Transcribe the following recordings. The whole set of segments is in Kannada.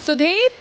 ಸುಧೀರ್,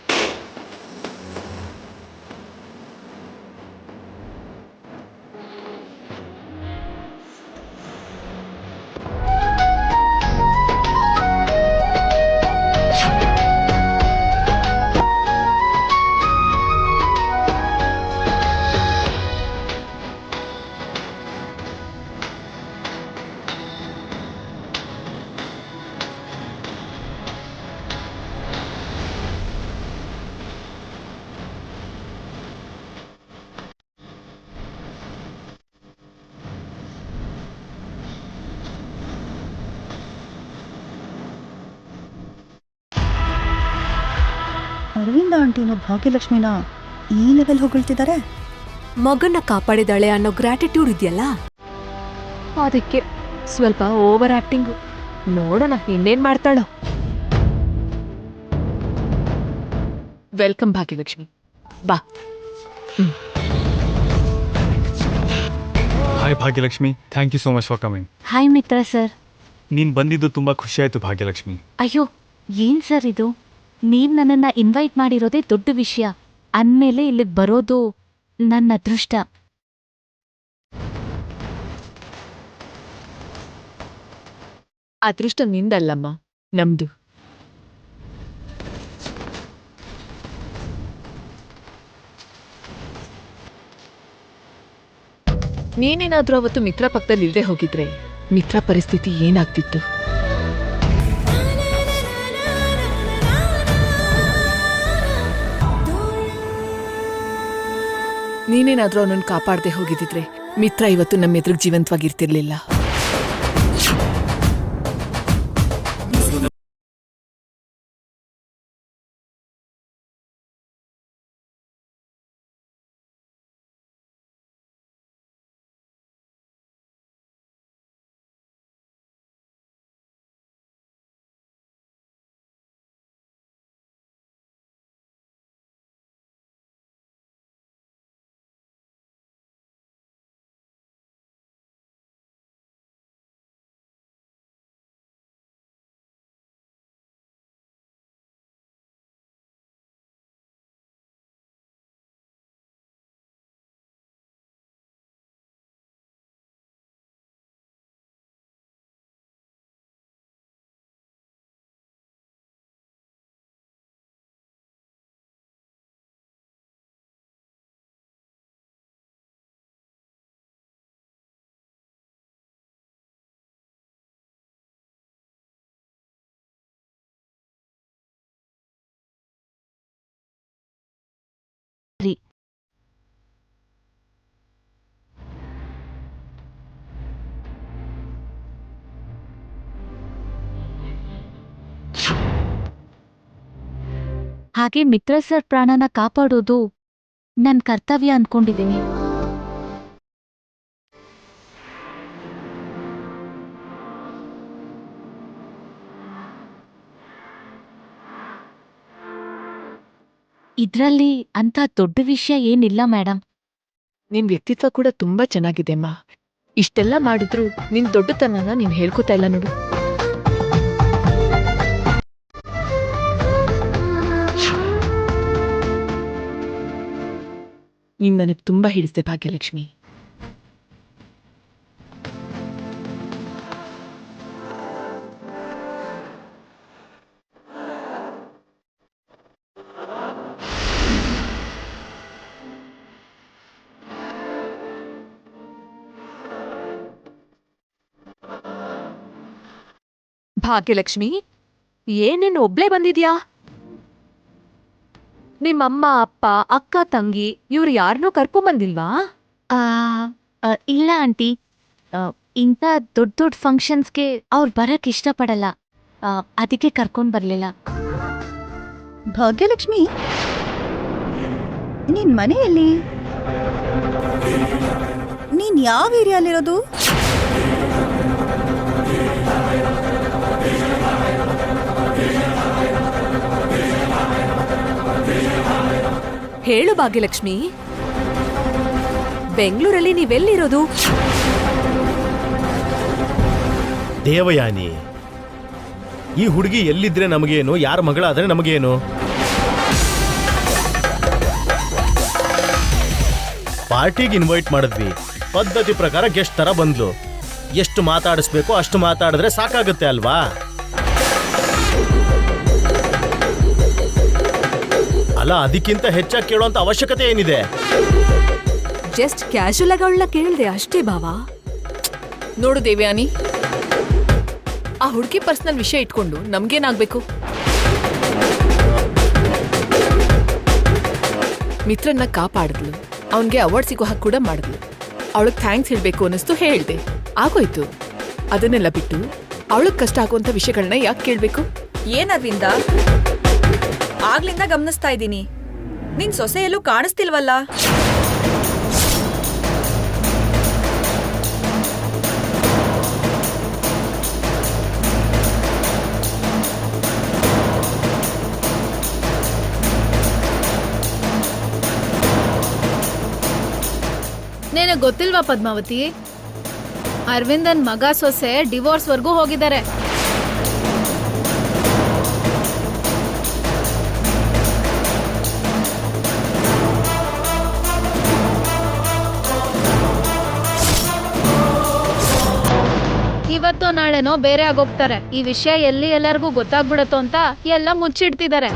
ಅರವಿಂದ ಆಂಟಿನ ಭಾಗ್ಯಲಕ್ಷ್ಮಿನ ಈ ಲೆವೆಲ್ ಹೊಗಳ್ತಿದ್ದಾರೆ. ಮಗನ್ನ ಕಾಪಾಡಿದಾಳೆ ಅನ್ನೋ ಗ್ರಾಟಿಟ್ಯೂಡ್ ಇದೆಯಲ್ಲ, ಅದಕ್ಕೆ ಸ್ವಲ್ಪ ಓವರ್ ಆಕ್ಟಿಂಗು. ನೋಡೋಣ ಇನ್ನೇನ್ ಮಾಡ್ತಾಳೋ. ವೆಲ್ಕಮ್ ಭಾಗ್ಯಲಕ್ಷ್ಮಿ, ಬಾ. Hi Bhagyalakshmi, thank you so much for coming. Hi Mitra sir. ನೀನು ಬಂದಿದ್ದು ತುಂಬ ಖುಷಿಯಾಯಿತು ಭಾಗ್ಯಲಕ್ಷ್ಮಿ. ಅಯ್ಯೋ ಏನ್ ಸರ್ ಇದು, ನೀವು ನನ್ನನ್ನ ಇನ್ವೈಟ್ ಮಾಡಿರೋದೇ ದೊಡ್ಡ ವಿಷಯ ಅಂದಮೇಲೆ ಇಲ್ಲಿಗೆ ಬರೋದು ನನ್ನ ಅದೃಷ್ಟ. ಅದೃಷ್ಟ ನಿಂದಲ್ಲಮ್ಮ, ನಮ್ದು. ನೀನೇನಾದ್ರೂ ಅವತ್ತು ಮಿತ್ರ ಪಕ್ಕದಲ್ಲಿ ಇಲ್ಲದೆ ಹೋಗಿದ್ರೆ ಮಿತ್ರ ಪರಿಸ್ಥಿತಿ ಏನಾಗ್ತಿತ್ತು? ನೀನೇನಾದ್ರೂ ಅವನನ್ನು ಕಾಪಾಡದೆ ಹೋಗಿದ್ದಿದ್ರೆ ಮಿತ್ರ ಇವತ್ತು ನಮ್ಮ ಎದುರಿಗೆ ಜೀವಂತವಾಗಿರ್ತಿರ್ಲಿಲ್ಲ. ಹಾಗೆ ಮಿತ್ರ ಸರ್ ಪ್ರಾಣನ ಕಾಪಾಡೋದು ನನ್ನ ಕರ್ತವ್ಯ ಅನ್ಕೊಂಡಿದ್ದೀನಿ. ಇದ್ರಲ್ಲಿ ಅಂತ ದೊಡ್ಡ ವಿಷಯ ಏನಿಲ್ಲ ಮೇಡಮ್. ನಿನ್ ವ್ಯಕ್ತಿತ್ವ ಕೂಡ ತುಂಬಾ ಚೆನ್ನಾಗಿದೆ ಅಮ್ಮ. ಇಷ್ಟೆಲ್ಲ ಮಾಡಿದ್ರು ನಿನ್ ದೊಡ್ಡತನನ ನೀನ್ ಹೇಳ್ಕೊತಾ ಇಲ್ಲ ನೋಡು. ನೀನ್ ನನಗೆ ತುಂಬಾ ಹಿಡಿಸ್ದೆ ಭಾಗ್ಯಲಕ್ಷ್ಮಿ. ಭಾಗ್ಯಲಕ್ಷ್ಮಿ, ಏನೇನು ಒಬ್ಳೇ ಬಂದಿದ್ಯಾ? ನಿಮ್ಮಮ್ಮ ಅಪ್ಪ ಅಕ್ಕ ತಂಗಿ ಇವ್ರು ಯಾರನ್ನೂ ಕರ್ಕೊಂಬಂದಿಲ್ವಾ? ಇಲ್ಲ ಆಂಟಿ, ಇಂಥ ದೊಡ್ಡ ದೊಡ್ಡ ಫಂಕ್ಷನ್ಸ್ಗೆ ಅವ್ರು ಬರಕ್ಕೆ ಇಷ್ಟಪಡಲ್ಲ, ಅದಕ್ಕೆ ಕರ್ಕೊಂಡು ಬರಲಿಲ್ಲ. ಭಾಗ್ಯಲಕ್ಷ್ಮಿ, ನಿನ್ ಮನೆಯಲ್ಲಿ? ನೀನ್ ಯಾವ ಏರಿಯಾಲಿರೋದು? ಹೇಳು ಭಾಗ್ಯಲಕ್ಷ್ಮಿ, ಬೆಂಗಳೂರಲ್ಲಿ ನೀವೆಲ್ಲಿರೋದು? ದೇವಯಾನಿ, ಈ ಹುಡುಗಿ ಎಲ್ಲಿದ್ರೆ ನಮಗೇನು, ಯಾರ ಮಗಳಾದ್ರೆ ನಮಗೇನು? ಪಾರ್ಟಿಗೆ ಇನ್ವೈಟ್ ಮಾಡಿದ್ವಿ, ಪದ್ಧತಿ ಪ್ರಕಾರ ಗೆಸ್ಟ್ ತರ ಬಂದ್ಲು. ಎಷ್ಟು ಮಾತಾಡಿಸ್ಬೇಕು ಅಷ್ಟು ಮಾತಾಡಿದ್ರೆ ಸಾಕಾಗುತ್ತೆ ಅಲ್ವಾ? ಅಲ್ಲ, ಅದಕ್ಕಿಂತ ಹೆಚ್ಚಾಗಿ ಕೇಳುವಂತ ಅವಶ್ಯಕತೆ ಏನಿದೆ? ಜಸ್ಟ್ ಕ್ಯಾಶುಯಲ್ ಆಗಿ ಅವಳನ್ನ ಕೇಳಿದೆ ಅಷ್ಟೇ ಭಾವ. ನೋಡು ದೇವ್ಯಾನಿ, ಆ ಹುಡುಗಿ ಪರ್ಸನಲ್ ವಿಷಯ ಇಟ್ಕೊಂಡು ನಮ್ಗೇನಾಗ್ಬೇಕು? ಮಿತ್ರನ್ನ ಕಾಪಾಡಿದ್ಲು, ಅವನ್ಗೆ ಅವಾರ್ಡ್ ಸಿಗೋ ಹಾಗೆ ಕೂಡ ಮಾಡಿದ್ಲು. ಅವಳಿಗೆ ಥ್ಯಾಂಕ್ಸ್ ಹೇಳ್ಬೇಕು ಅನ್ನಿಸ್ತು, ಹೇಳ್ದೆ, ಆಗೋಯ್ತು. ಅದನ್ನೆಲ್ಲ ಬಿಟ್ಟು ಅವಳಿಗೆ ಕಷ್ಟ ಆಗುವಂತ ವಿಷಯಗಳನ್ನ ಯಾಕೆ ಕೇಳ್ಬೇಕು? ಏನ್ ಅರವಿಂದ, ಆಗ್ಲಿಂದ ಗಮನಿಸ್ತಾ ಇದ್ದೀನಿ, ನಿನ್ ಸೊಸೆ ಎಲ್ಲೂ ಕಾಣಿಸ್ತಿಲ್ವಲ್ಲ? ನಿನಗೆ ಗೊತ್ತಿಲ್ವಾ ಪದ್ಮಾವತಿ, ಅರವಿಂದನ್ ಮಗ ಸೊಸೆ ಡಿವೋರ್ಸ್ವರೆಗೂ ಹೋಗಿದ್ದಾರೆ. ಇವತ್ತೋ ನಾಳೆನೋ ಬೇರೆ ಆಗೋಗ್ತಾರೆ. ಈ ವಿಷಯ ಎಲ್ಲಿ ಎಲ್ಲರಿಗೂ ಗೊತ್ತಾಗ್ಬಿಡತ್ತೋ ಅಂತ ಎಲ್ಲ ಮುಚ್ಚಿಡ್ತಿದ್ದಾರೆ.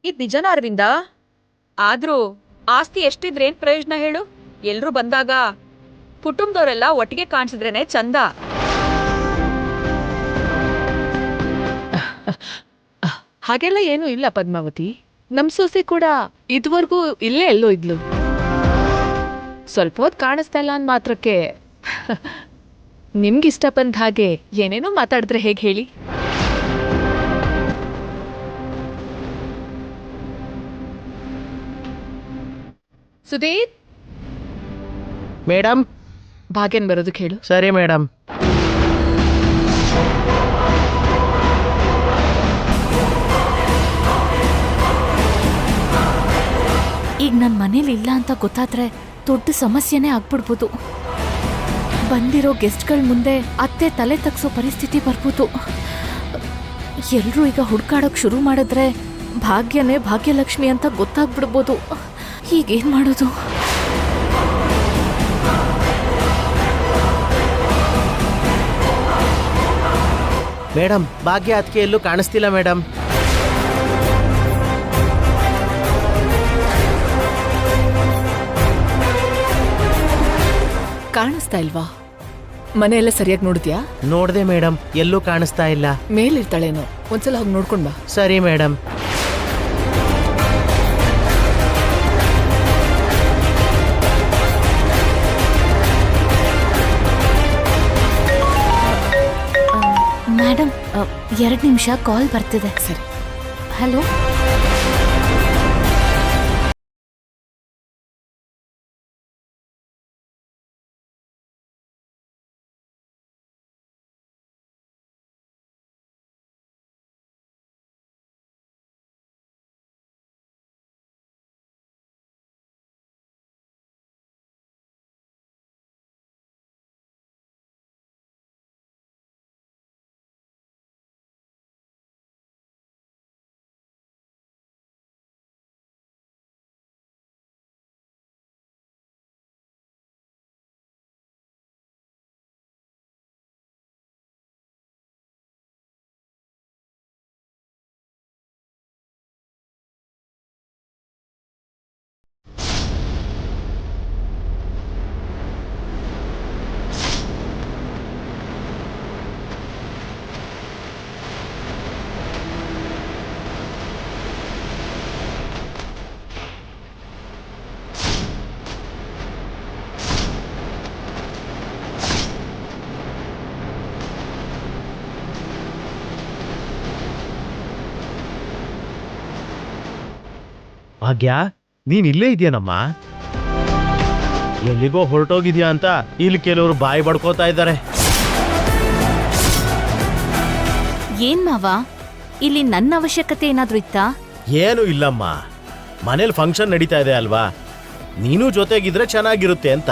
ಇದ್ ನಿಜನ ಅರವಿಂದ? ಆದ್ರೂ ಆಸ್ತಿ ಎಷ್ಟಿದ್ರೇನ್ ಪ್ರಯೋಜನ ಹೇಳು? ಎಲ್ರೂ ಬಂದಾಗ ಕುಟುಂಬದವರೆಲ್ಲ ಒಟ್ಟಿಗೆ ಕಾಣಿಸಿದ್ರೇನೆ ಚಂದ. ಹಾಗೆಲ್ಲ ಏನೂ ಇಲ್ಲ ಪದ್ಮಾವತಿ. ನಮ್ ಸೊಸೆ ಕೂಡ ಇದುವರೆಗೂ ಇಲ್ಲೇ ಎಲ್ಲೋ ಇದ್ಲು. ಸ್ವಲ್ಪ ಹೊತ್ತು ಕಾಣಿಸ್ತಾ ಇಲ್ಲ ಅಂದ್ ಮಾತ್ರಕ್ಕೆ ನಿಮ್ಗಿಷ್ಟ ಬಂದ ಹಾಗೆ ಏನೇನೋ ಮಾತಾಡಿದ್ರೆ ಹೇಗೆ ಹೇಳಿ? ಸುಧೀರ್, ಮೇಡಮ್, ಭಾಗ್ಯನ್ ಬರೋದಕ್ಕೆ ಹೇಳು. ಸರಿ ಮೇಡಮ್. ಈಗ ನನ್ನ ಮನೇಲಿ ಇಲ್ಲ ಅಂತ ಗೊತ್ತಾದ್ರೆ ದೊಡ್ಡ ಸಮಸ್ಯೆನೇ ಆಗ್ಬಿಡ್ಬೋದು. ಬಂದಿರೋ ಗೆಸ್ಟ್ಗಳ ಮುಂದೆ ಅತ್ತೆ ತಲೆ ತಗ್ಸೋ ಪರಿಸ್ಥಿತಿ ಬರ್ಬೋದು. ಎಲ್ರೂ ಈಗ ಹುಡ್ಕಾಡೋಕ್ ಶುರು ಮಾಡಿದ್ರೆ ಭಾಗ್ಯನೇ ಭಾಗ್ಯಲಕ್ಷ್ಮಿ ಅಂತ ಗೊತ್ತಾಗ್ಬಿಡ್ಬೋದು. ಈಗೇನ್ ಮಾಡೋದು? ಮೇಡಮ್, ಭಾಗ್ಯ ಅದಕ್ಕೆ ಎಲ್ಲೂ ಕಾಣಿಸ್ತಿಲ್ಲ ಮೇಡಮ್. ಕಾಣಿಸ್ತಾ ಇಲ್ವಾ? ಮನೆಯೆಲ್ಲ ಸರಿಯಾಗಿ ನೋಡಿದ್ಯಾ? ನೋಡ್ದೆ ಮೇಡಮ್, ಎಲ್ಲೂ ಕಾಣಿಸ್ತಾ ಇಲ್ಲ. ಮೇಲಿರ್ತಾಳೇನೋ, ಒಂದ್ಸಲ ಹೋಗಿ ನೋಡ್ಕೊಂಡ್ ಬಾ. ಸರಿ ಮೇಡಮ್. ಮೇಡಮ್, 2 ನಿಮಿಷ ಕಾಲ್ ಬರ್ತಿದೆ. ಸರಿ. ಹಲೋ. ಭಾಗ್ಯ, ನೀನ್ ಇಲ್ಲೇ ಇದೆಯೇನಮ್ಮ? ಎಲ್ಲಿಗೋ ಹೊರಟೋಗಿದ್ಯಾ ಅಂತ ಇಲ್ಲಿ ಕೆಲವರು ಬಾಯಿ ಬಡ್ಕೋತಾ ಇದ್ದಾರೆ. ಏನ್ ಮಾವ, ಇಲ್ಲಿ ನನ್ನ ಅವಶ್ಯಕತೆ ಏನಾದ್ರೂ ಇತ್ತಾ? ಏನು ಇಲ್ಲಮ್ಮ, ಮನೇಲಿ ಫಂಕ್ಷನ್ ನಡೀತಾ ಇದೆ ಅಲ್ವಾ, ನೀನು ಜೊತೆಗಿದ್ರೆ ಚೆನ್ನಾಗಿರುತ್ತೆ ಅಂತ.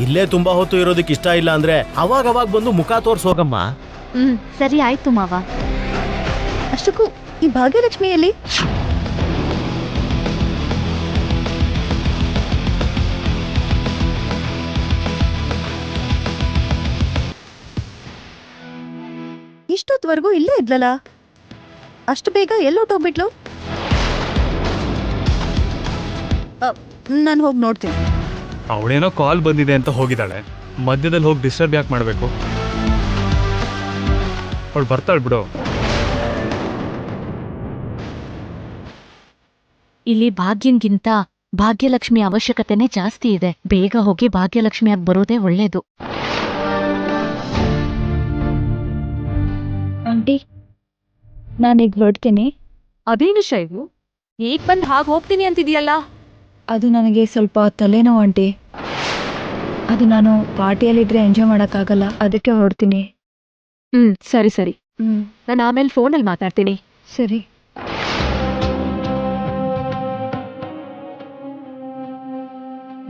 ಇಲ್ಲೇ ತುಂಬಾ ಹೊತ್ತು ಇರೋದಕ್ಕೆ ಇಷ್ಟ ಇಲ್ಲ ಅಂದ್ರೆ ಅವಾಗ ಬಂದು ಮುಖ ತೋರ್ಸೋಗಮ್ಮ. ಸರಿ ಆಯ್ತು ಮಾವ. ಅಷ್ಟಕ್ಕೂ ಈ ಭಾಗ್ಯಲಕ್ಷ್ಮಿಯಲ್ಲಿ ಇಷ್ಟೊತ್ವರೆಗೂ ಇಲ್ಲೇ ಇದ್ಲಲ್ಲ, ಅಷ್ಟು ಬೇಗ ಎಲ್ಲೋಟೋಗ್ಬಿಟ್ಲು? ನಾನು ಹೋಗಿ ನೋಡ್ತೀನಿ. ಅವಳೇನೋ ಕಾಲ್ ಬಂದಿದೆ ಅಂತ ಹೋಗಿದ್ದಾಳೆ, ಮಧ್ಯದಲ್ಲಿ ಹೋಗಿ ಡಿಸ್ಟರ್ಬ್ ಯಾಕೆ ಮಾಡಬೇಕು? ಅವಳು ಬರ್ತಾಳೆ ಬಿಡು. ಇಲ್ಲಿ ಭಾಗ್ಯನ್ಗಿಂತ ಭಾಗ್ಯಲಕ್ಷ್ಮಿ ಅವಶ್ಯಕತೆನೇ ಜಾಸ್ತಿ ಇದೆ. ಬೇಗ ಹೋಗಿ ಭಾಗ್ಯಲಕ್ಷ್ಮಿಯಾಗಿ ಬರೋದೇ ಒಳ್ಳೇದು. ಆಂಟಿ, ನಾನೀಗ ಹೊರಡ್ತೀನಿ. ಅದೇನು ಶೈಲು, ಈಗ ಬಂದು ಹಾಗೆ ಹೋಗ್ತೀನಿ ಅಂತಿದೆಯಲ್ಲ? ಅದು ನನಗೆ ಸ್ವಲ್ಪ ತಲೆನೋವು ಆಂಟಿ. ಅದು ನಾನು ಪಾರ್ಟಿಯಲ್ಲಿದ್ರೆ ಎಂಜಾಯ್ ಮಾಡೋಕ್ಕಾಗಲ್ಲ, ಅದಕ್ಕೆ ಹೊರಡ್ತೀನಿ. ಸರಿ ಸರಿ, ನಾನು ಆಮೇಲೆ ಫೋನಲ್ಲಿ ಮಾತಾಡ್ತೀನಿ. ಸರಿ.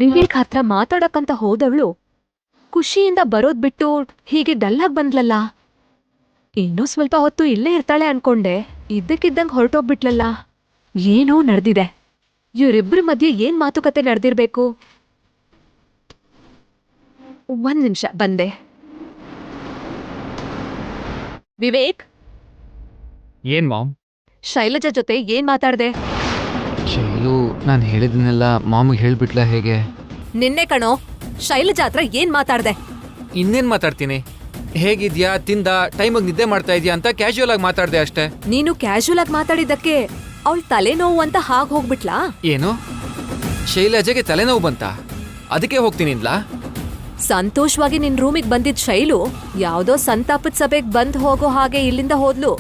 ವಿವೇಕ್ ಹತ್ರ ಮಾತಾಡಕ್ಕಂತ ಹೋದವಳು ಖುಷಿಯಿಂದ ಬರೋದ್ ಬಿಟ್ಟು ಹೀಗೆ ಡಲ್ಲಾಗಿ ಬಂದ್ಲಲ್ಲ. ಇನ್ನೂ ಸ್ವಲ್ಪ ಹೊತ್ತು ಇಲ್ಲೇ ಇರ್ತಾಳೆ ಅನ್ಕೊಂಡೆ, ಇದ್ದಕ್ಕಿದ್ದಂಗೆ ಹೊರಟೋಗ್ಬಿಟ್ಲಲ್ಲ. ಏನೋ ನಡೆದಿದೆ. ಇವರಿಬ್ಬರ ಮಧ್ಯೆ ಏನ್ ಮಾತುಕತೆ ನಡೆದಿರ್ಬೇಕು? ಒಂದ್ ನಿಮಿಷ, ಬಂದೆ. ವಿವೇಕ್, ಏನ್ ಮಾಮ್? ಶೈಲಜಾ ಜೊತೆ ಏನ್ ಮಾತಾಡ್ದೆ? ಶೈಲು, ನಾನು ಹೇಳಿದ್ನೆಲ್ಲ ಮಾಮಿಗೆ ಹೇಳ್ಬಿಟ್ಲ ಹೇಗೆ? ನಿನ್ನೆ ಕಣೋ, ಶೈಲಜಾ ಹತ್ರ ಏನ್ ಮಾತಾಡ್ದೆ? ಇನ್ನೇನ್ ಮಾತಾಡ್ತೀನಿ? ಹೇಗಿದ್ಯಾ, ತಿಂದ, ಟೈಮಿಗೆ ನಿದ್ದೆ ಮಾಡ್ತಾ ಇದೀಯಾ ಅಂತ ಕ್ಯಾಶುಯಲ್ ಆಗಿ ಮಾತಾಡ್ದೆ ಅಷ್ಟೇ. ನೀನು ಕ್ಯಾಶುಯಲ್ ಆಗಿ ಮಾತಾಡಿದ್ದಕ್ಕೆ ಅವಳ ತಲೆನೋವು ಅಂತ ಹಾಗೆ ಹೋಗ್ಬಿಟ್ಲಾ? ಏನು, ಶೈಲಜೆಗೆ ತಲೆನೋವು ಬಂತ? ಅದಕ್ಕೆ ಹೋಗ್ತೀನಿನ್ಲಾ? ಸಂತೋಷವಾಗಿ ನಿನ್ ರೂಮಿಗೆ ಬಂದಿದ್ ಶೈಲು ಯಾವ್ದೋ ಸಂತಾಪದ ಸಭೆಗೆ ಬಂದ್ ಹೋಗೋ ಹಾಗೆ ಇಲ್ಲಿಂದ ಹೋದ್ಲು.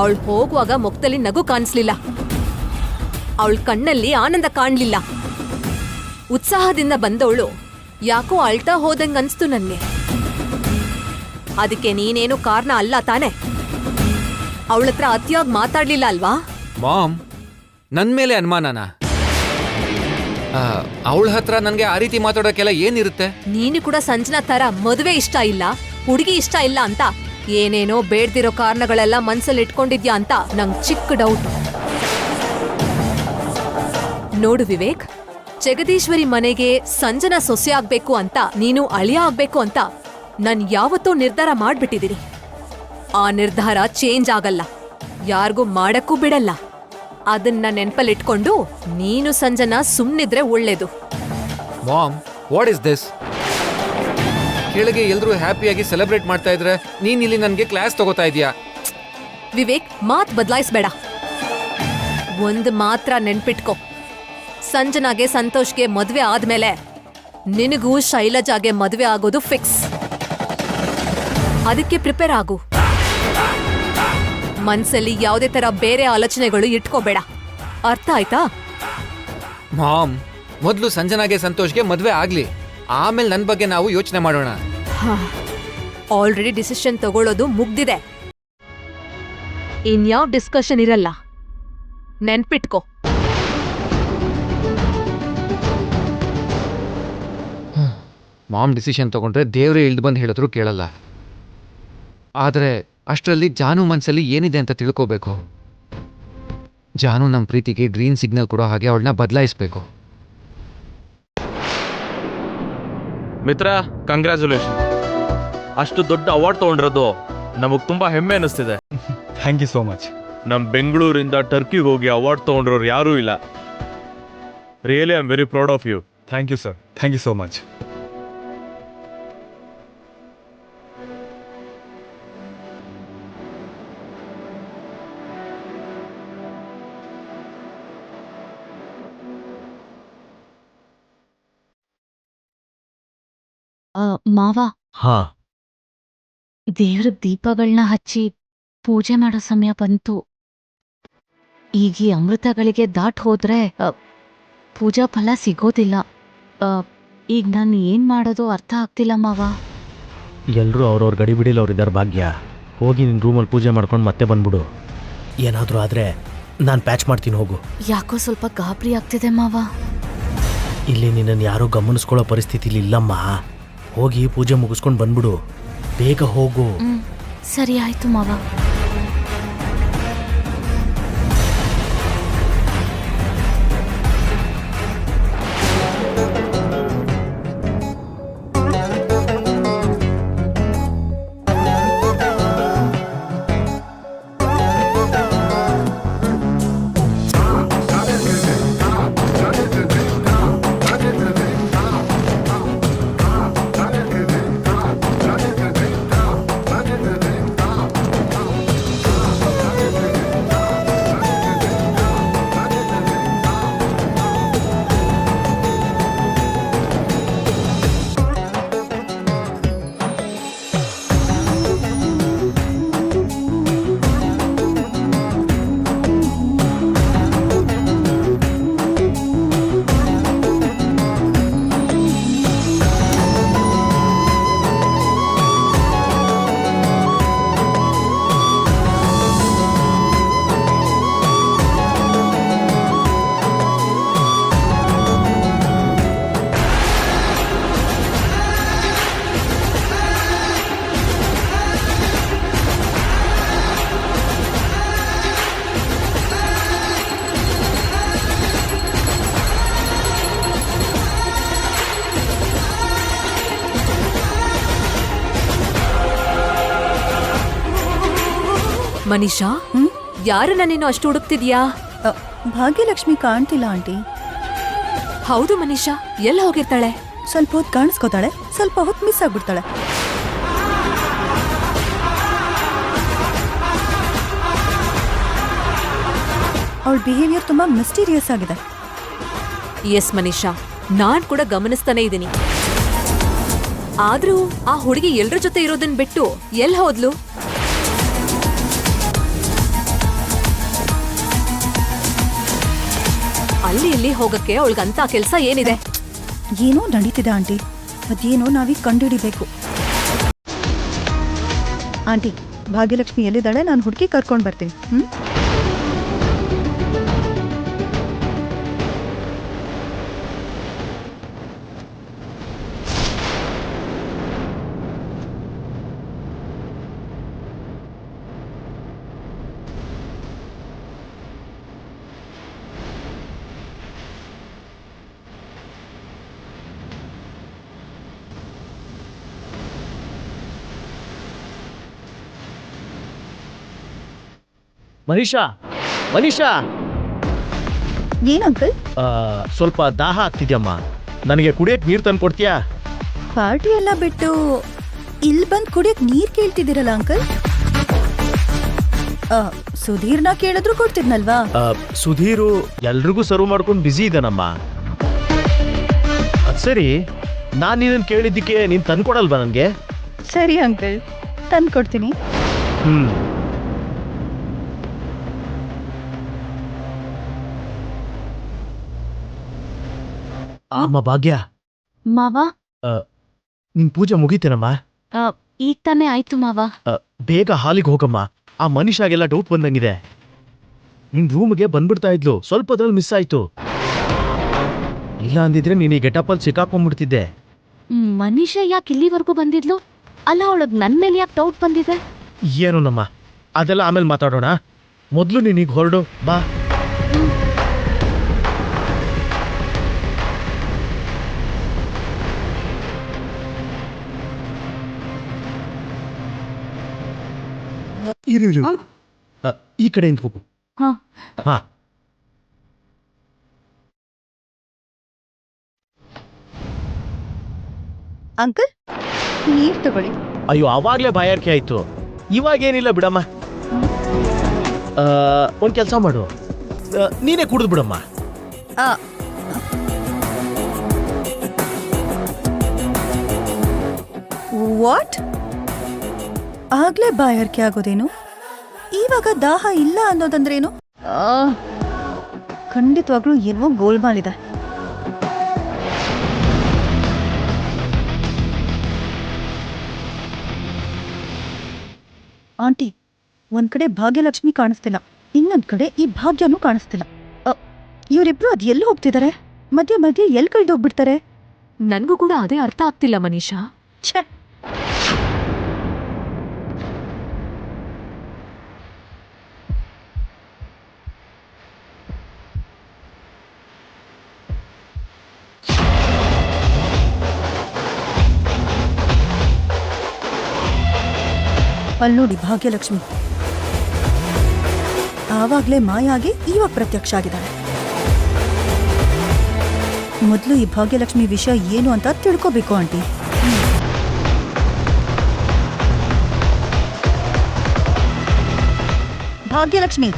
ಅವಳು ಹೋಗುವಾಗ ಮುಖದಲ್ಲಿ ನಗು ಕಾಣಿಸ್ಲಿಲ್ಲ, ಅವಳ ಕಣ್ಣಲ್ಲಿ ಆನಂದ ಕಾಣ್ಲಿಲ್ಲ. ಉತ್ಸಾಹದಿಂದ ಬಂದವಳು ಯಾಕೋ ಅಳ್ತಾ ಹೋದಂಗ್ ಅನ್ಸ್ತು ನನ್ಗೆ. ಅದಕ್ಕೆ ನೀನೇನು ಕಾರಣ ಅಲ್ಲ ತಾನೆ? ಅವಳತ್ರ ಅತಿಯಾಗಿ ಮಾತಾಡ್ಲಿಲ್ಲ ಅಲ್ವಾ? ಮಾಮ್, ನನ್ ಮೇಲೆ ಅನುಮಾನನಾ? ಅವಳ ಹತ್ರ ನನ್ಗೆ ಆ ರೀತಿ ಮಾತಾಡೋಕೆಲ್ಲ ಏನಿರುತ್ತೆ? ನೀನು ಕೂಡ ಸಂಜನಾ ತರ ಮದುವೆ ಇಷ್ಟ ಇಲ್ಲ, ಹುಡುಗಿ ಇಷ್ಟ ಇಲ್ಲ ಅಂತ ಏನೇನೋ ಬೇಡ್ದಿರೋ ಕಾರಣಗಳೆಲ್ಲ ಮನ್ಸಲ್ಲಿ ಇಟ್ಕೊಂಡಿದ್ಯಾ ಅಂತ ನಂಗ್ ಚಿಕ್ಕ ಡೌಟ್. ನೋಡು ವಿವೇಕ್, ಜಗದೀಶ್ವರಿ ಮನೆಗೆ ಸಂಜನಾ ಸೊಸೆ ಆಗ್ಬೇಕು ಅಂತ, ನೀನು ಅಳಿಯ ಆಗ್ಬೇಕು ಅಂತ ನಾನ್ ಯಾವತ್ತೋ ನಿರ್ಧಾರ ಮಾಡ್ಬಿಟ್ಟಿದೀನಿ. ಆ ನಿರ್ಧಾರ ಚೇಂಜ್ ಆಗಲ್ಲ, ಯಾರಿಗೂ ಮಾಡಕ್ಕೂ ಬಿಡಲ್ಲ. ಅದನ್ನ ನೆನ್ಪಲ್ಲಿಟ್ಕೊಂಡು ನೀನು ಸಂಜನಾ ಸುಮ್ನಿದ್ರೆ ಒಳ್ಳೇದು. Mom, what is this? ಕೆಳಗೆ ಎಲ್ರೂ ಹ್ಯಾಪಿಯಾಗಿ ಸೆಲೆಬ್ರೇಟ್ ಮಾಡ್ತಾ ಇದ್ರೆ ನೀನ್ ಇಲ್ಲಿ ನನ್ಗೆ ಕ್ಲಾಸ್ ತಗೋತಾ ಇದೀಯಾ? ವಿವೇಕ್, ಮಾತ್ ಬದಲಾಯಿಸ್ಬೇಡ. ಒಂದ್ ಮಾತ್ರ ನೆನ್ಪಿಟ್ಕೋ, ಸಂಜನಾಗೆ ಸಂತೋಷ್ಗೆ ಮದ್ವೆ ಆದ್ಮೇಲೆ ನಿನಗೂ ಶೈಲಜಾಗೆ ಮದ್ವೆ ಆಗೋದು ಫಿಕ್ಸ್. ಅದಕ್ಕೆ ಪ್ರಿಪೇರ್ ಆಗು. ಮನ್ಸಲ್ಲಿ ಯಾವುದೇ ತರ ಬೇರೆ ಆಲೋಚನೆಗಳು ಇಟ್ಕೋಬೇಡ, ಅರ್ಥ ಆಯ್ತಾ? ಮಾಮ್, ಮೊದ್ಲು ಸಂಜನಾಗೆ ಸಂತೋಷ್ಗೆ ಮದ್ವೆ ಆಗ್ಲಿ, ಆಮೇಲೆ ನನ್ ಬಗ್ಗೆ ನಾವು ಯೋಚನೆ ಮಾಡೋಣ. ಆಲ್ರೆಡಿ ಡಿಸಿಷನ್ ತಗೊಳ್ಳೋದು ಮುಗ್ದಿದೆ, ಇನ್ಯಾವ ಡಿಸ್ಕಷನ್ ಇರಲ್ಲ, ನೆನ್ಪಿಟ್ಕೋ. ಮಾಮ್ ಡಿಸಿಷನ್ ತಗೊಂಡ್ರೆ ದೇವ್ರೇ ಇಳ್ದು ಬಂದು ಹೇಳಿದ್ರು ಕೇಳಲ್ಲ. ಆದರೆ ಅಷ್ಟರಲ್ಲಿ ಜಾನು ಮನಸ್ಸಲ್ಲಿ ಏನಿದೆ ಅಂತ ತಿಳ್ಕೋಬೇಕು. ಜಾನು ನಮ್ಮ ಪ್ರೀತಿಗೆ ಗ್ರೀನ್ ಸಿಗ್ನಲ್ ಕೊಡೋ ಹಾಗೆ ಅವಳನ್ನ ಬದಲಾಯಿಸಬೇಕು. ಮಿತ್ರ, ಕಂಗ್ರ್ಯಾಚುಲೇಷನ್. ಅಷ್ಟು ದೊಡ್ಡ ಅವಾರ್ಡ್ ತಗೊಂಡಿರೋದು ನಮಗೆ ತುಂಬಾ ಹೆಮ್ಮೆ ಅನಿಸ್ತಿದೆ. Thank you so much. ನಮ್ಮ ಬೆಂಗಳೂರಿಂದ ಟರ್ಕಿಗೆ ಹೋಗಿ ಅವಾರ್ಡ್ ತಗೊಂಡಿರೋರು ಯಾರೂ ಇಲ್ಲ. Really I am very proud of you. Thank you sir, thank you so much. ಮಾವ, ಹಾ, ದೇವ್ರ ದೀಪಗಳನ್ನ ಹಚ್ಚಿ ಪೂಜೆ ಮಾಡೋ ಸಮಯ ಬಂತು. ಈಗ ಈ ಅಮೃತಗಳಿಗೆ ದಾಟ್ ಹೋದ್ರೆ ಪೂಜಾ ಫಲ ಸಿಗೋದಿಲ್ಲ. ಈಗ ನಾನು ಏನ್ ಮಾಡೋದು ಅರ್ಥ ಆಗ್ತಿಲ್ಲ ಮಾವ. ಎಲ್ಲರೂ ಅವ್ರವ್ರ ಗಡಿಬಿಡಿಲಿ ಅವ್ರಿದ್ದಾರೆ. ಭಾಗ್ಯ, ಹೋಗಿ ನಿನ್ನ ರೂಮಲ್ಲಿ ಪೂಜೆ ಮಾಡ್ಕೊಂಡು ಮತ್ತೆ ಬಂದ್ಬಿಡು. ಏನಾದರೂ ಆದರೆ ನಾನು ಪ್ಯಾಚ್ ಮಾಡ್ತೀನಿ, ಹೋಗು. ಯಾಕೋ ಸ್ವಲ್ಪ ಗಾಬರಿ ಆಗ್ತಿದೆ ಮಾವ. ಇಲ್ಲಿ ನಿನ್ನನ್ನು ಯಾರೂ ಗಮನಿಸ್ಕೊಳ್ಳೋ ಪರಿಸ್ಥಿತಿಲಿ ಇಲ್ಲಮ್ಮ. ಹೋಗಿ ಪೂಜೆ ಮುಗಿಸ್ಕೊಂಡು ಬಂದ್ಬಿಡು, ಬೇಗ ಹೋಗು. ಸರಿ ಆಯ್ತು ಮಾವ. ಮನೀಷಾ ಯಾರನ್ನ ನೀನು ಅಷ್ಟು ಹುಡುಕ್ತಿದ್ಯಾ? ಭಾಗ್ಯಲಕ್ಷ್ಮಿ ಕಾಣ್ತಿಲ್ಲ ಆಂಟಿ. ಹೌದು ಮನೀಷಾ, ಎಲ್ಲ ಹೋಗಿರ್ತಾಳೆ? ಸ್ವಲ್ಪ ಹೊತ್ತು ಕಾಣಿಸ್ಕೋತಾಳೆ, ಸ್ವಲ್ಪ ಹೊತ್ತು ಮಿಸ್ ಆಗ್ಬಿಡ್ತಾಳೆ. ಅವಳ ಬಿಹೇವಿಯರ್ ತುಂಬಾ ಮಿಸ್ಟೀರಿಯಸ್ ಆಗಿದೆ. ಎಸ್ ಮನೀಷಾ, ನಾನ್ ಕೂಡ ಗಮನಿಸ್ತಾನೆ ಇದ್ದೀನಿ. ಆದ್ರೂ ಆ ಹುಡುಗಿ ಎಲ್ರ ಜೊತೆ ಇರೋದನ್ ಬಿಟ್ಟು ಎಲ್ ಹೋದ್ಲು? ಅಲ್ಲಿ ಇಲ್ಲಿ ಹೋಗಕ್ಕೆ ಅವಳಿಗಂತ ಕೆಲ್ಸ ಏನಿದೆ? ಏನೋ ನಡೀತಿದೆ ಆಂಟಿ, ಅದೇನೋ ನಾವೀಗ ಕಂಡುಹಿಡಿಬೇಕು. ಆಂಟಿ, ಭಾಗ್ಯಲಕ್ಷ್ಮಿ ಎಲ್ಲಿದ್ದಾಳೆ? ನಾನು ಹುಡುಗಿ ಕರ್ಕೊಂಡು ಬರ್ತೀನಿ. ಮನೀಷಾ, ಮನೀಷಾ, ಏನ್ ಅಂಕಲ್? ಸ್ವಲ್ಪ ದಾಹ ಆಗ್ತಿದ್ಯಮ್ಮ, ನನಗೆ ಕುಡಿಯಕ್ಕೆ ನೀರು ತಂದು ಕೊಡ್ತೀಯಾ? ಪಾರ್ಟಿ ಎಲ್ಲ ಬಿಟ್ಟು ಇಲ್ಲಿ ಬಂದು ಕುಡಿಯಕ್ ನೀರ್ ಕೇಳ್ತಿದ್ದೀರಲ್ಲ ಅಂಕಲ್? ಸುಧೀರ್ನ ಕೇಳಿದ್ರು ಕೊಡ್ತಿದ್ನಲ್ವಾ? ಸುಧೀರು ಎಲ್ರಿಗೂ ಸರ್ವ್ ಮಾಡ್ಕೊಂಡು ಬ್ಯುಸಿ ಇದ್ದಾನಮ್ಮ. ಅದ್ ಸರಿ, ನಾನು ನಿನ್ನನ್ನು ಕೇಳಿದ್ದಕ್ಕೆ ನೀನು ತಂದು ಕೊಡಲ್ವಾ ನನಗೆ? ಸರಿ ಅಂಕಲ್, ತಂದು ಕೊಡ್ತೀನಿ. ಅಮ್ಮ ಭಾಗ್ಯ, ಮಾವ, ನಿನ್ ಪೂಜೆ ಮುಗೀತೇನಮ್ಮ? ಈಗ ತಾನೇ ಆಯ್ತು ಮಾವ. ಬೇಗ ಹಾಲಿಗೆ ಹೋಗಮ್ಮ, ಆ ಮನುಷ್ಯಾಗೆಲ್ಲ ಡೌಟ್ ಬಂದಂಗಿದೆ. ನಿನ್ ರೂಮ್ಗೆ ಬಂದ್ಬಿಡ್ತಾ ಇದ್ಲು, ಸ್ವಲ್ಪದ್ರಲ್ಲಿ ಮಿಸ್ ಆಯ್ತು. ಇಲ್ಲ ಅಂದಿದ್ರೆ ನೀನು ಈ ಗೆಟಪ್ಪಲ್ಲಿ ಸಿಕ್ಕಾಕೊಂಡ್ಬಿಡ್ತಿದ್ದೆ. ಮನೀಷಾ ಯಾಕೆ ಇಲ್ಲಿವರೆಗೂ ಬಂದಿದ್ಲು? ಅಲ್ಲ, ಅವಳಗ್ ನನ್ ಮೇಲೆ ಯಾಕೆ ಡೌಟ್ ಬಂದಿದೆ? ಏನೋನಮ್ಮ, ಅದೆಲ್ಲ ಆಮೇಲೆ ಮಾತಾಡೋಣ. ಮೊದಲು ನೀನೀಗ ಹೊರಡು ಬಾ. ಇರು, ಈ ಕಡೆಯಿಂದ ಹೋಗು. ಹಾ, ಅಂಕಲ್, ನೀರ್ ತಗೊಳ್ಳಿ. ಅಯ್ಯೋ, ಅವಾಗ್ಲೇ ಬಾಯಾರಿಕೆ ಆಯ್ತು, ಇವಾಗೇನಿಲ್ಲ ಬಿಡಮ್ಮ. ಒಂದ್ ಕೆಲಸ ಮಾಡು, ನೀನೇ ಕುಡಿದು ಬಿಡಮ್ಮ. ವಾಟ್? ಆಗ್ಲೇ ಬಾಯಾರಿಕೆ ಆಗೋದೇನು? ಇವಾಗ ದಾಹ ಇಲ್ಲ ಅನ್ನೋದಂದ್ರೇನು? ಖಂಡಿತವಾಗ್ಲೂ ಏನೋ ಗೋಲ್ಮಾಲ್ ಇದೆ. ಆಂಟಿ, ಒಂದ್ ಕಡೆ ಭಾಗ್ಯಲಕ್ಷ್ಮಿ ಕಾಣಿಸ್ತಿಲ್ಲ, ಇನ್ನೊಂದ್ ಕಡೆ ಈ ಭಾಗ್ಯನೂ ಕಾಣಿಸ್ತಿಲ್ಲ. ಇವರಿಬ್ರು ಅದ್ ಎಲ್ಲಿ ಹೋಗ್ತಿದ್ದಾರೆ? ಮಧ್ಯೆ ಮಧ್ಯೆ ಎಲ್ಲಿ ಕಳ್ದೋಗ್ಬಿಡ್ತಾರೆ? ನನ್ಗೂ ಕೂಡ ಅದೇ ಅರ್ಥ ಆಗ್ತಿಲ್ಲ ಮನೀಷಾ. ಛೆ! ಅಲ್ಲಿ ನೋಡಿ ಭಾಗ್ಯಲಕ್ಷ್ಮಿ, ಆವಾಗ್ಲೇ ಮಾಯಾಗಿ ಇವಾಗ ಪ್ರತ್ಯಕ್ಷ ಆಗಿದ್ದಾಳೆ. ಮೊದಲು ಈ ಭಾಗ್ಯಲಕ್ಷ್ಮಿ ವಿಷಯ ಏನು ಅಂತ ತಿಳ್ಕೋಬೇಕು ಆಂಟಿ. ಭಾಗ್ಯಲಕ್ಷ್ಮಿ,